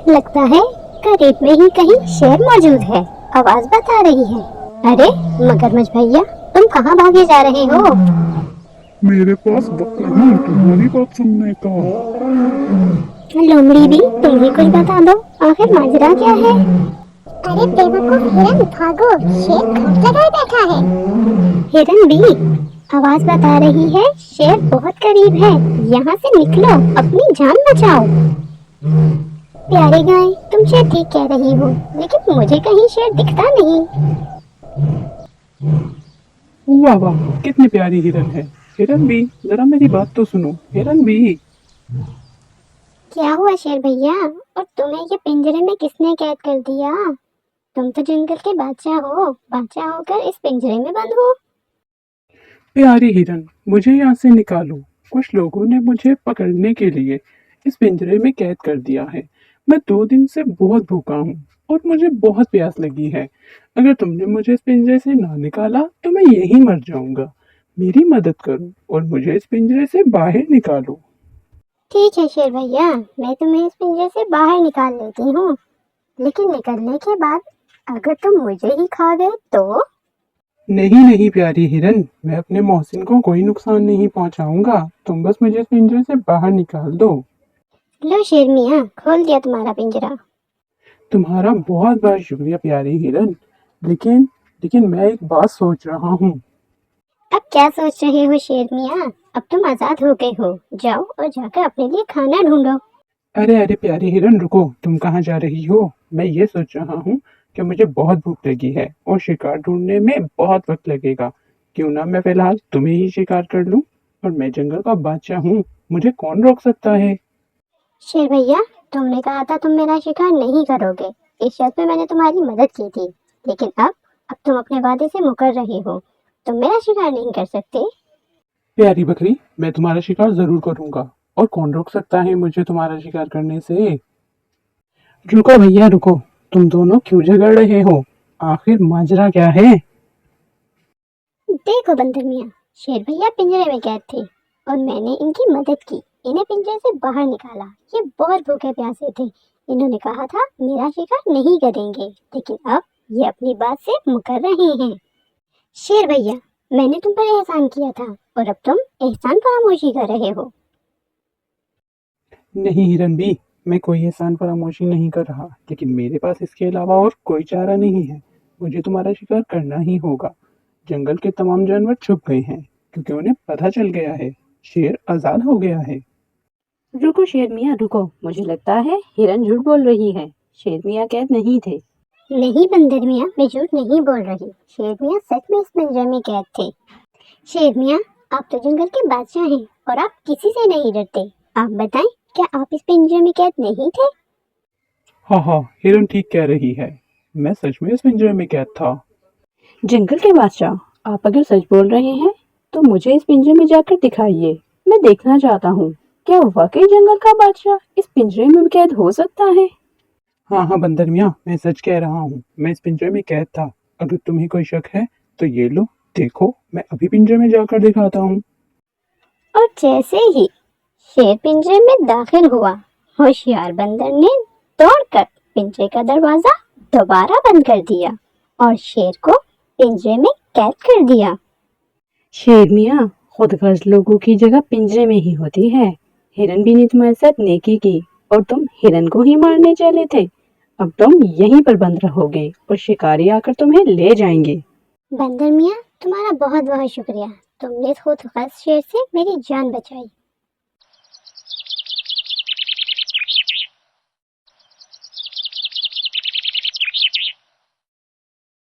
लगता है करीब में ही कहीं शेर मौजूद है। आवाज बता रही है। अरे मगरमच्छ भैया, तुम कहाँ भागे जा रहे हो? मेरे पास वक्त नहीं तुम्हारी बात सुनने का। लोमड़ी भी, तुम ही कुछ बता दो, आखिर माजरा क्या है? अरे बेवकूफ हिरन, भागो, शेर घात लगाए बैठा है। हिरन भी आवाज बता रही है, शेर बहुत करीब है, यहाँ से निकलो, अपनी जान बचाओ। प्यारे गाय, तुम शायद ठीक कह रही हो, लेकिन मुझे कहीं शेर दिखता नहीं। वाह वाह, कितनी प्यारी हिरन है। हिरन भी, जरा मेरी बात तो सुनो। हिरन भी। क्या हुआ शेर भैया? और तुम्हें ये पिंजरे में किसने कैद कर दिया? तुम तो जंगल के बादशाह हो, बादशाह होकर इस पिंजरे में बंद हो। प्यारी हिरन, मुझे यहाँ से निकालो। कुछ लोगों ने मुझे पकड़ने के लिए इस पिंजरे में कैद कर दिया है। मैं 2 दिन से बहुत भूखा हूँ और मुझे बहुत प्यास लगी है। अगर तुमने मुझे इस पिंजरे से ना निकाला तो मैं यहीं मर जाऊंगा। मेरी मदद करो और मुझे इस पिंजरे से बाहर निकालो। ठीक है शेर भैया, मैं तुम्हें इस पिंजरे से बाहर निकाल लेती हूँ, लेकिन निकलने के बाद अगर तुम मुझे ही खा गए तो? नहीं नहीं प्यारी हिरन, मैं अपने मोहसिन को कोई नुकसान नहीं पहुंचाऊंगा। तुम बस मुझे इस पिंजरे से बाहर निकाल दो। लो शेर मियाँ, खोल दिया तुम्हारा पिंजरा। तुम्हारा बहुत बहुत शुक्रिया प्यारी हिरन। लेकिन लेकिन मैं एक बात सोच रहा हूँ। अब क्या सोच रहे हो शेर मियाँ? अब तुम आजाद हो गए हो, जाओ और जाकर अपने लिए खाना ढूंढो। अरे अरे प्यारी हिरन, रुको, तुम कहाँ जा रही हो? मैं ये सोच रहा हूँ कि मुझे बहुत भूख लगी है और शिकार ढूंढने में बहुत वक्त लगेगा। क्यों ना मैं फिलहाल तुम्हें ही शिकार कर लूँ। और मैं जंगल का बादशाह हूँ, मुझे कौन रोक सकता है। शेर भैया, तुमने कहा था तुम मेरा शिकार नहीं करोगे, इस शर्त पे मैंने तुम्हारी मदद की थी, लेकिन अब तुम अपने वादे से मुकर रहे हो, तुम मेरा शिकार नहीं कर सकते। प्यारी बकरी, मैं तुम्हारा शिकार जरूर करूंगा। और कौन रोक सकता है मुझे तुम्हारा शिकार करने से। रुको भैया रुको, तुम दोनों क्यों झगड़ रहे हो? आखिर माजरा क्या है? देखो बंदर मियाँ, शेर भैया पिंजरे में कैद थे और मैंने इनकी मदद की, इन्हें पिंजरे से बाहर निकाला। ये बहुत भूखे प्यासे थे, इन्होंने कहा था मेरा शिकार नहीं करेंगे, लेकिन अब ये अपनी बात से मुकर रहे हैं। शेर भैया, मैंने तुम पर एहसान किया था और अब तुम एहसान फरामोशी कर रहे हो। नहीं हिरन भी, मैं कोई एहसान फरामोशी नहीं कर रहा, लेकिन मेरे पास इसके अलावा और कोई चारा नहीं है। मुझे तुम्हारा शिकार करना ही होगा। जंगल के तमाम जानवर छुप गए हैं क्योंकि उन्हें पता चल गया है, शेर आजाद हो गया है। रुको शेर मियाँ रुको, मुझे लगता है हिरन झूठ बोल रही है। शेर मियाँ कैद नहीं थे। नहीं बंदर मियाँ, मैं झूठ नहीं बोल रही, शेर मियाँ सच में इस पिंजरे में कैद थे। शेर मियाँ, आप तो जंगल के बादशाह हैं और आप किसी से नहीं डरते। आप बताएं, क्या आप इस पिंजरे में कैद नहीं थे? हाँ हाँ, हिरन ठीक कह रही है। मैं सच में इस पिंजरे में कैद था। जंगल के बादशाह, आप अगर सच बोल रहे हैं तो मुझे इस पिंजरे में जाकर दिखाइए। मैं देखना चाहता हूँ, क्या वाकई जंगल का बादशाह इस पिंजरे में भी कैद हो सकता है। हाँ हाँ बंदर मियाँ, मैं सच कह रहा हूँ, मैं इस पिंजरे में कैद था। अगर तुम्हें कोई शक है तो ये लो, देखो, मैं अभी पिंजरे में जाकर दिखाता हूँ। और जैसे ही शेर पिंजरे में दाखिल हुआ, होशियार बंदर ने दौड़कर पिंजरे का दरवाजा दोबारा बंद कर दिया और शेर को पिंजरे में कैद कर दिया। शेर मियाँ, खुदगर्ज लोगों की जगह पिंजरे में ही होती है। हिरन भी ने तुम्हारे साथ नेकी की और तुम हिरन को ही मारने चले थे। अब तुम यहीं पर बंद रहोगे और शिकारी आकर तुम्हें ले जाएंगे। बंदर मियाँ, तुम्हारा बहुत बहुत शुक्रिया, तुमने खुद शेर से मेरी जान बचाई।